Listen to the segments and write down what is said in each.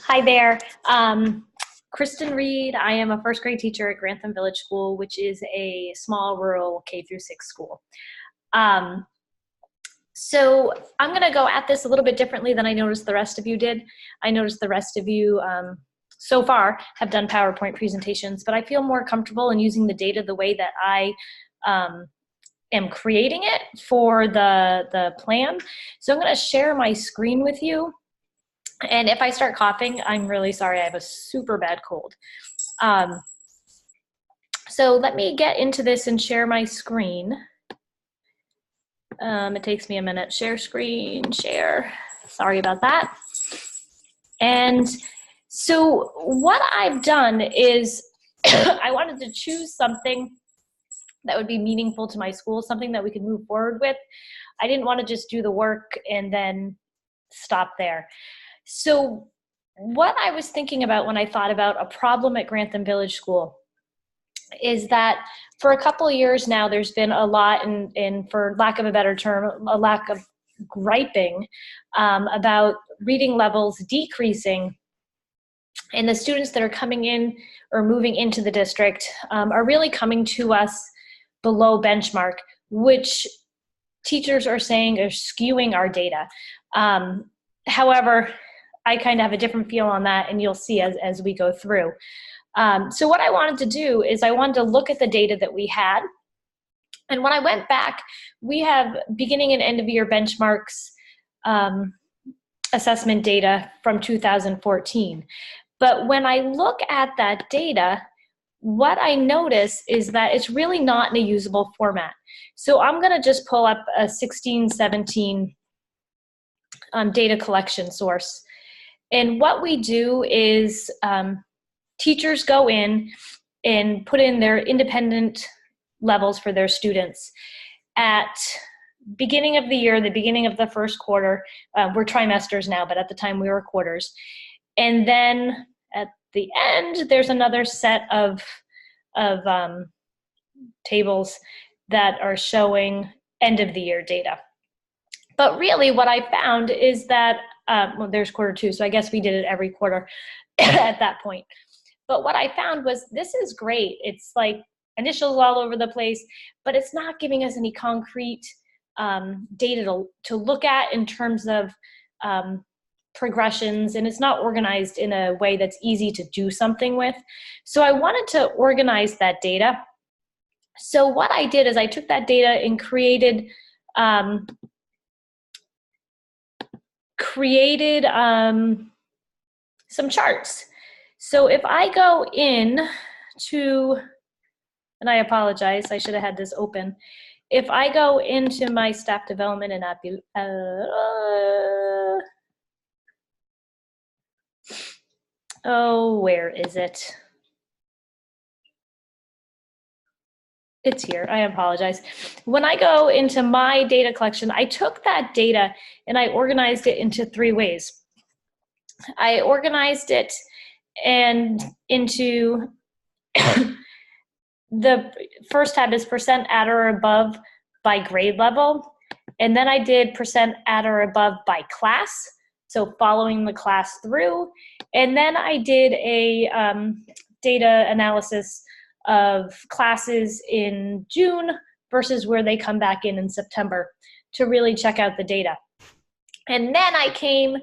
Hi there. Kristen Reed. I am a first grade teacher at Grantham Village School, which is a small rural K through 6 school. Um, so I'm going to go at this a little bit differently than I noticed the rest of you did. I noticed the rest of you so far have done PowerPoint presentations, but I feel more comfortable in using the data the way that I am creating it for the plan. So I'm going to share my screen with you. And if I start coughing, I'm really sorry. I have a super bad cold. So let me get into this and share my screen. It takes me a minute. Share screen, share. Sorry about that. And so what I've done is I wanted to choose something that would be meaningful to my school, something that we could move forward with. I didn't want to just do the work and then stop there. So what I was thinking about when I thought about a problem at Grantham Village School is that for a couple of years now, there's been a lot, and for lack of a better term, a lack of griping about reading levels decreasing. And the students that are coming in or moving into the district are really coming to us below benchmark, which teachers are saying are skewing our data. However, I kind of have a different feel on that, and you'll see as we go through. So what I wanted to do is I wanted to look at the data that we had. And when I went back, we have beginning and end of year benchmarks assessment data from 2014. But when I look at that data, what I notice is that it's really not in a usable format. So I'm going to just pull up a 16-17 data collection source. And what we do is teachers go in and put in their independent levels for their students. At beginning of the year, the beginning of the first quarter, we're trimesters now, but at the time we were quarters. And then at the end, there's another set of tables that are showing end of the year data. But really what I found is that, well, there's quarter two, so I guess we did it every quarter at that point. But what I found was this is great. It's like initials all over the place, but it's not giving us any concrete data to look at in terms of progressions, and it's not organized in a way that's easy to do something with. So I wanted to organize that data. So what I did is I took that data and created some charts. So if I go in to, and I apologize, I should have had this open. If I go into my staff development and oh, where is it? It's here, I apologize. When I go into my data collection, I took that data and I organized it into 3 ways. I organized it and into the first tab is percent at or above by grade level. And then I did percent at or above by class, so following the class through. And then I did a data analysis of classes in June versus where they come back in September to really check out the data. And then I came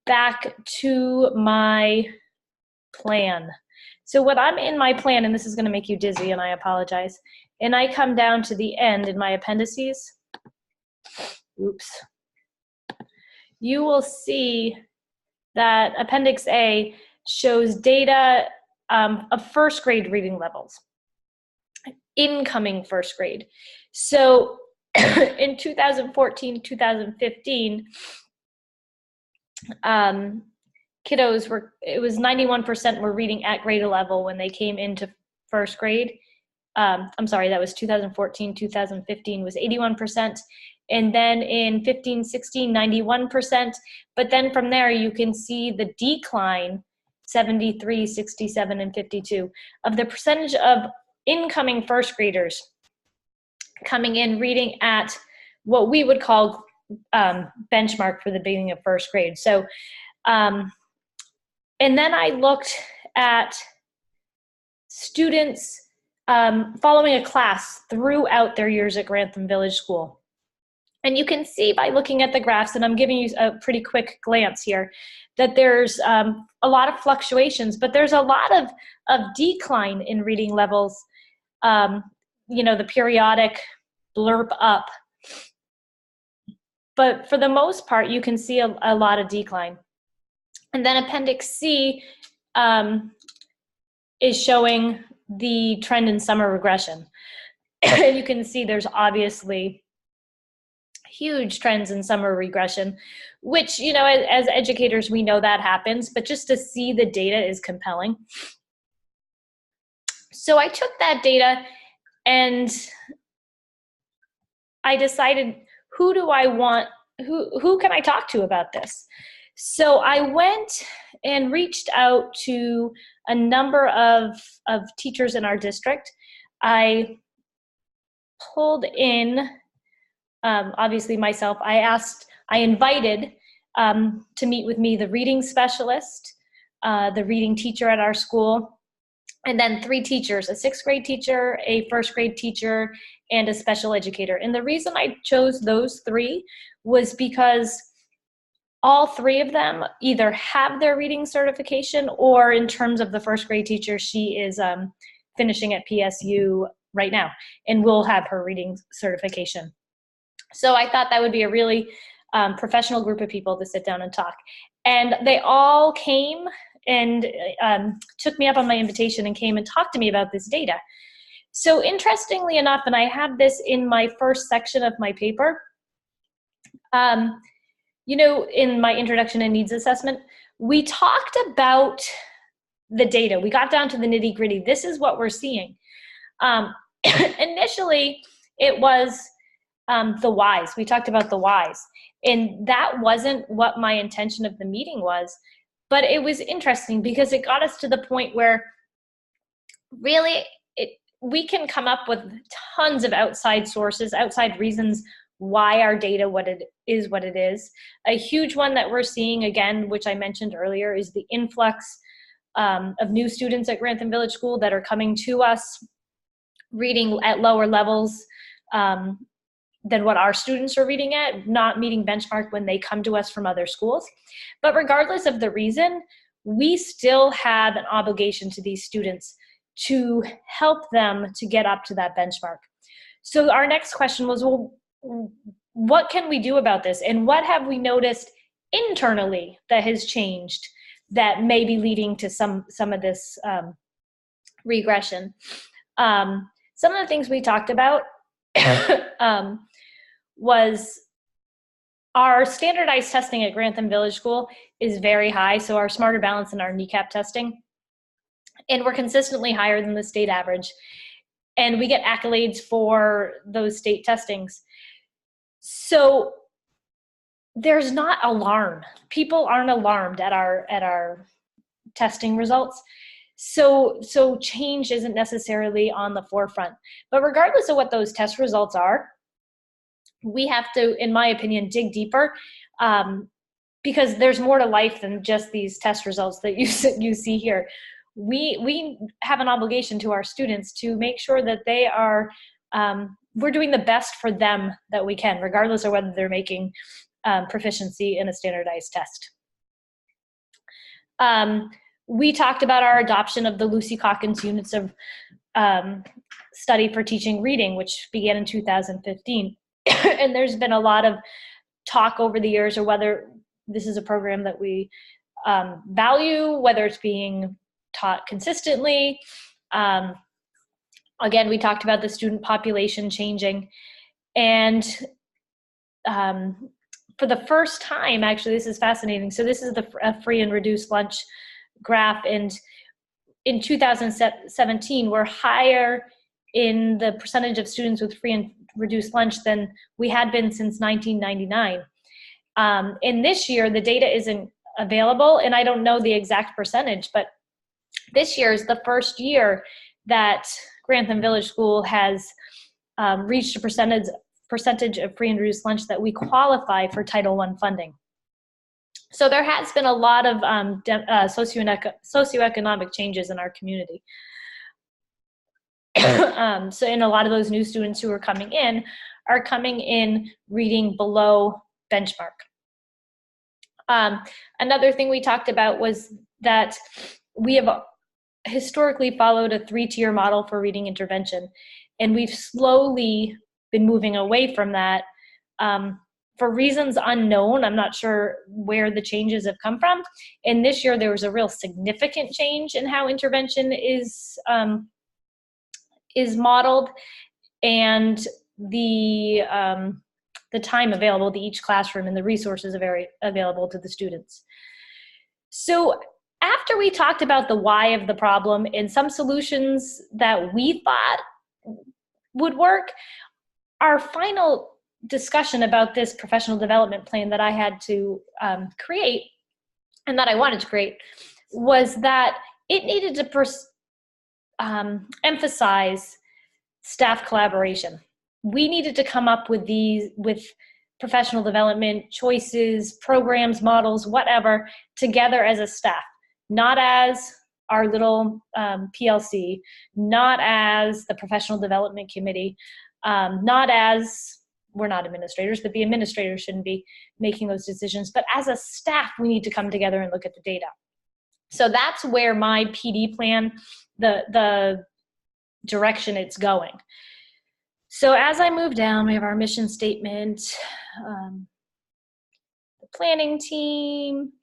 back to my plan. So what I'm in my plan, and this is going to make you dizzy, and I apologize, and I come down to the end in my appendices, oops, you will see that Appendix A shows data of first grade reading levels, incoming first grade. So in 2014, 2015, kiddos were, it was 91% were reading at grade level when they came into first grade. I'm sorry, that was 2014, 2015 was 81%. And then in 15, 16, 91%. But then from there, you can see the decline, 73, 67, and 52, of the percentage of incoming first graders coming in reading at what we would call benchmark for the beginning of first grade. So And then I looked at students following a class throughout their years at Grantham Village School. And you can see by looking at the graphs, and I'm giving you a pretty quick glance here, that there's a lot of fluctuations, but there's a lot of decline in reading levels, the periodic blurb up. But for the most part, you can see a lot of decline. And then Appendix C is showing the trend in summer regression. And you can see there's obviously huge trends in summer regression, which, as educators, we know that happens, but just to see the data is compelling. So I took that data and I decided, who can I talk to about this? So I went and reached out to a number of teachers in our district. I pulled in, obviously myself, I invited to meet with me the reading specialist, the reading teacher at our school, and then 3 teachers, a 6th grade teacher, a 1st grade teacher, and a special educator. And the reason I chose those 3 was because all 3 of them either have their reading certification, or in terms of the 1st grade teacher, she is finishing at PSU right now and will have her reading certification. So I thought that would be a really professional group of people to sit down and talk. And they all came and took me up on my invitation and came and talked to me about this data. So interestingly enough, and I have this in my first section of my paper, in my introduction and needs assessment, we talked about the data. We got down to the nitty gritty. This is what we're seeing. Initially, it was the whys. We talked about the whys. And that wasn't what my intention of the meeting was. But it was interesting because it got us to the point where really we can come up with tons of outside sources, outside reasons why our data what it is. A huge one that we're seeing, again, which I mentioned earlier, is the influx of new students at Grantham Village School that are coming to us reading at lower levels than what our students are reading at, not meeting benchmark when they come to us from other schools. But regardless of the reason, we still have an obligation to these students to help them to get up to that benchmark. So our next question was, well, what can we do about this? And what have we noticed internally that has changed that may be leading to some of this regression? Some of the things we talked about was our standardized testing at Grantham Village School is very high. So our Smarter Balance and our kneecap testing, and we're consistently higher than the state average. And we get accolades for those state testings. So there's not alarm. People aren't alarmed at our testing results. So change isn't necessarily on the forefront. But regardless of what those test results are, we have to, in my opinion, dig deeper because there's more to life than just these test results that you see here. We have an obligation to our students to make sure that they are, we're doing the best for them that we can, regardless of whether they're making proficiency in a standardized test. We talked about our adoption of the Lucy Calkins units of study for teaching reading, which began in 2015. And there's been a lot of talk over the years of whether this is a program that we value, whether it's being taught consistently. Again, we talked about the student population changing. And for the first time, actually, this is fascinating. So this is the free and reduced lunch graph. And in 2017, we're higher in the percentage of students with free and reduced lunch than we had been since 1999. And this year, the data isn't available, and I don't know the exact percentage, but this year is the first year that Grantham Village School has reached a percentage of free and reduced lunch that we qualify for Title I funding. So there has been a lot of socioeconomic changes in our community. So in a lot of those new students who are coming in reading below benchmark. Another thing we talked about was that we have historically followed a 3-tier model for reading intervention, and we've slowly been moving away from that for reasons unknown. I'm not sure where the changes have come from. And this year there was a real significant change in how intervention is modeled, and the time available to each classroom and the resources available to the students. So after we talked about the why of the problem and some solutions that we thought would work, our final discussion about this professional development plan that I had to create, and that I wanted to create, was that it needed to emphasize staff collaboration. We needed to come up with professional development choices, programs, models, whatever, together as a staff, not as our little PLC, not as the professional development committee, not as, we're not administrators, but the administrators shouldn't be making those decisions, but as a staff, we need to come together and look at the data. So that's where my PD plan, the direction it's going. So as I move down, we have our mission statement, the planning team.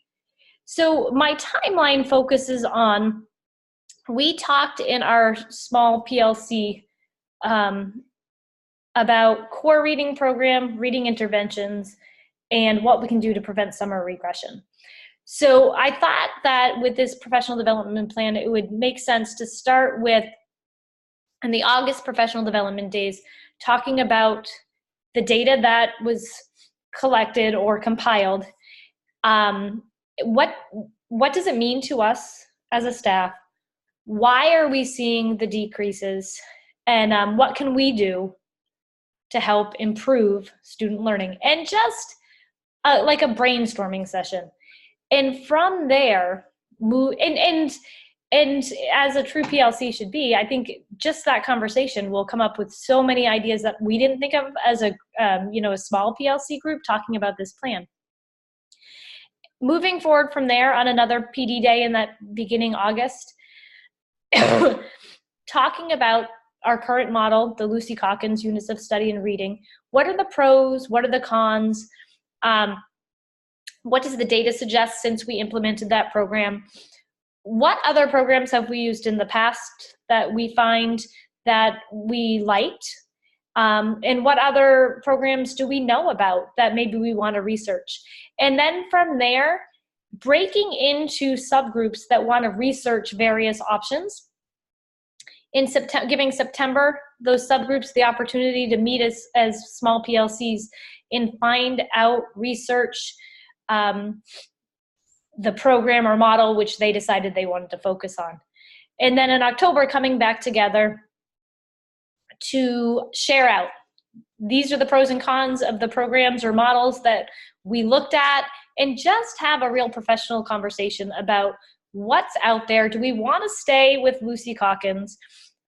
So my timeline focuses on, we talked in our small PLC about core reading program, reading interventions, and what we can do to prevent summer regression. So I thought that with this professional development plan, it would make sense to start with, in the August professional development days, talking about the data that was collected or compiled. What does it mean to us as a staff? Why are we seeing the decreases? And what can we do to help improve student learning? And just like a brainstorming session. And from there, move, and as a true PLC should be, I think just that conversation will come up with so many ideas that we didn't think of as a small PLC group talking about this plan. Moving forward from there, on another PD day in that beginning August, talking about our current model, the Lucy Calkins Units of Study and Reading. What are the pros? What are the cons? What does the data suggest since we implemented that program? What other programs have we used in the past that we find that we liked? And what other programs do we know about that maybe we want to research? And then from there, breaking into subgroups that want to research various options. In September, giving September those subgroups the opportunity to meet as small PLCs and find out, research the program or model which they decided they wanted to focus on. And then in October, coming back together to share out. These are the pros and cons of the programs or models that we looked at, and just have a real professional conversation about what's out there. Do we want to stay with Lucy Calkins?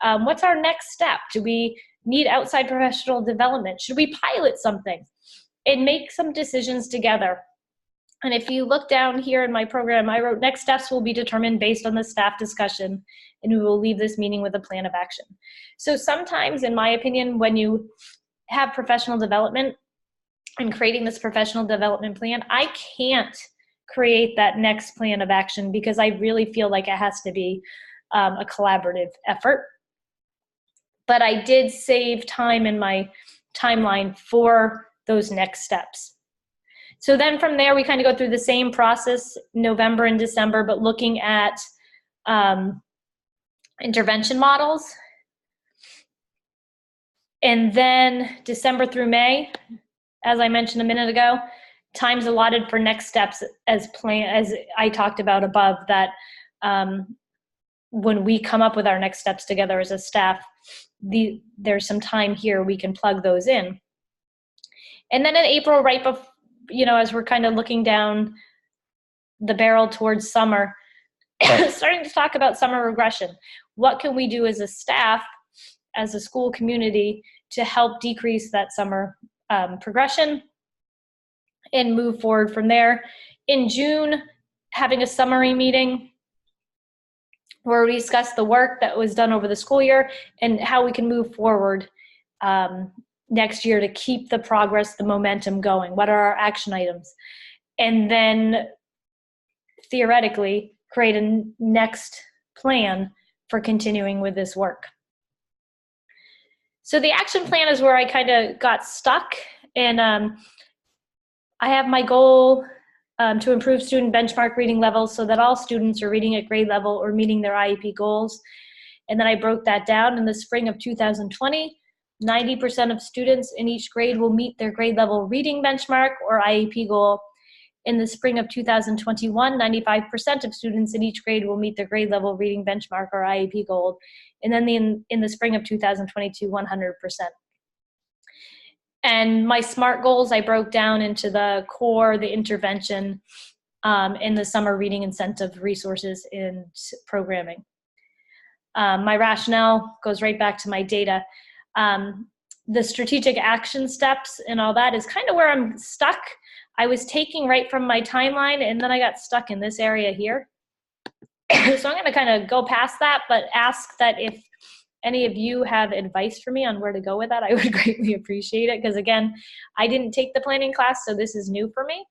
What's our next step? Do we need outside professional development? Should we pilot something? And make some decisions together. And if you look down here in my program, I wrote, next steps will be determined based on the staff discussion, and we will leave this meeting with a plan of action. So sometimes, in my opinion, when you have professional development and creating this professional development plan, I can't create that next plan of action because I really feel like it has to be a collaborative effort. But I did save time in my timeline for those next steps. So then from there, we kind of go through the same process, November and December, but looking at intervention models. And then December through May, as I mentioned a minute ago, time's allotted for next steps as I talked about above, that when we come up with our next steps together as a staff, there's some time here we can plug those in. And then in April, right before, as we're kind of looking down the barrel towards summer, starting to talk about summer regression. What can we do as a staff, as a school community, to help decrease that summer progression and move forward from there? In June, having a summary meeting where we discuss the work that was done over the school year and how we can move forward next year to keep the progress, the momentum going. What are our action items? And then theoretically create a next plan for continuing with this work. So the action plan is where I kind of got stuck, and I have my goal to improve student benchmark reading levels so that all students are reading at grade level or meeting their IEP goals. And then I broke that down. In the spring of 2020, 90% of students in each grade will meet their grade level reading benchmark or IEP goal. In the spring of 2021, 95% of students in each grade will meet their grade level reading benchmark or IEP goal. And then in the spring of 2022, 100%. And my SMART goals, I broke down into the core, the intervention, and the summer reading incentive resources and programming. My rationale goes right back to my data. The strategic action steps and all that is kind of where I'm stuck. I was taking right from my timeline, and then I got stuck in this area here. So I'm going to kind of go past that, but ask that if any of you have advice for me on where to go with that, I would greatly appreciate it, because again, I didn't take the planning class, so this is new for me.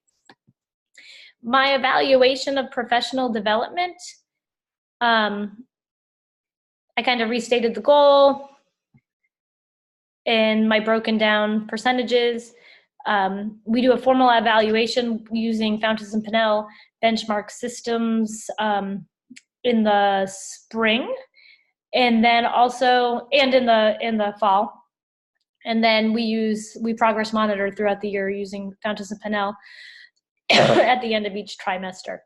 My evaluation of professional development, I kind of restated the goal and my broken down percentages. We do a formal evaluation using Fountas and Pinnell benchmark systems in the spring, and then also in the fall. And then we progress monitor throughout the year using Fountas and Pinnell at the end of each trimester.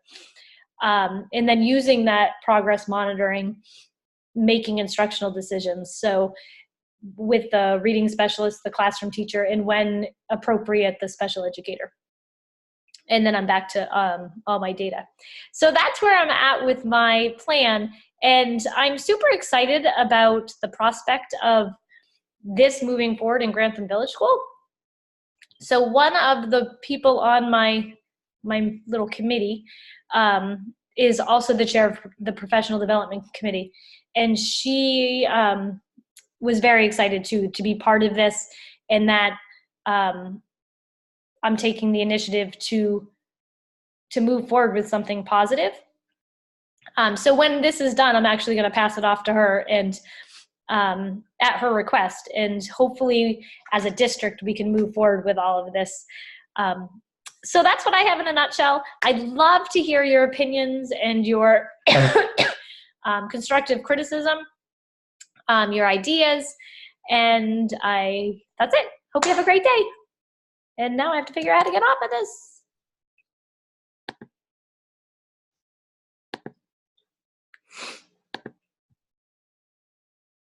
And then using that progress monitoring, making instructional decisions. So with the reading specialist, the classroom teacher, and when appropriate, the special educator. And then I'm back to all my data. So that's where I'm at with my plan. And I'm super excited about the prospect of this moving forward in Grantham Village School. So one of the people on my little committee is also the chair of the professional development committee. And she was very excited to be part of this, and that I'm taking the initiative to move forward with something positive. So when this is done, I'm actually going to pass it off to her, and at her request, and hopefully as a district we can move forward with all of this. So that's what I have in a nutshell. I'd love to hear your opinions and your constructive criticism, your ideas, and that's it. Hope you have a great day. And now I have to figure out how to get off of this.